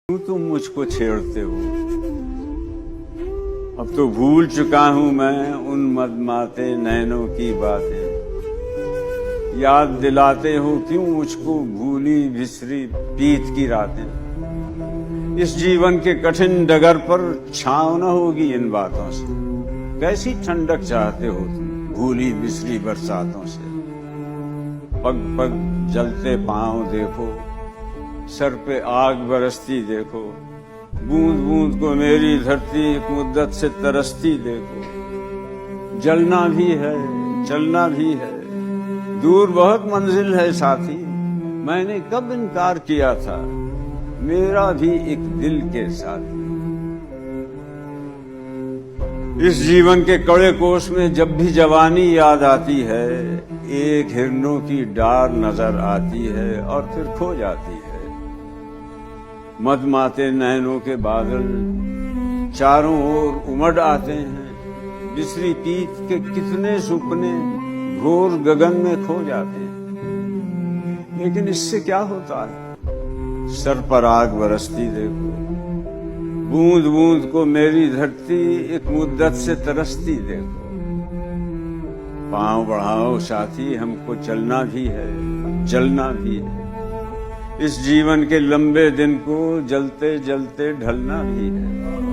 क्यों तुम मुझको छेड़ते हो? अब तो भूल चुका हूं मैं उन मदमाते नैनों की बातें। याद दिलाते हो क्यों मुझको भूली बिसरी बीत की रातें। इस जीवन के कठिन डगर पर छांव न होगी इन बातों से। कैसी ठंडक चाहते हो तुम भूली बिसरी बरसातों से। पग पग जलते पांव देखो, सर पे आग बरसती देखो, बूंद बूंद को मेरी धरती एक मुद्दत से तरसती देखो। जलना भी है, चलना भी है, दूर बहुत मंजिल है साथी। मैंने कब इनकार किया था, मेरा भी एक दिल के साथी। इस जीवन के कड़े कोस में जब भी जवानी याद आती है, एक हिरनों की डार नजर आती है और फिर खो जाती है। मदमाते नैनों के बादल चारों ओर उमड़ आते हैं। बिसरी पीत के कितने सुपने घोर गगन में खो जाते हैं। लेकिन इससे क्या होता है, सर पर आग बरसती देखो, बूंद बूंद को मेरी धरती एक मुद्दत से तरसती देखो। पांव बढ़ाओ साथी, हमको चलना भी है, जलना भी है। इस जीवन के लंबे दिन को जलते जलते ढलना भी है।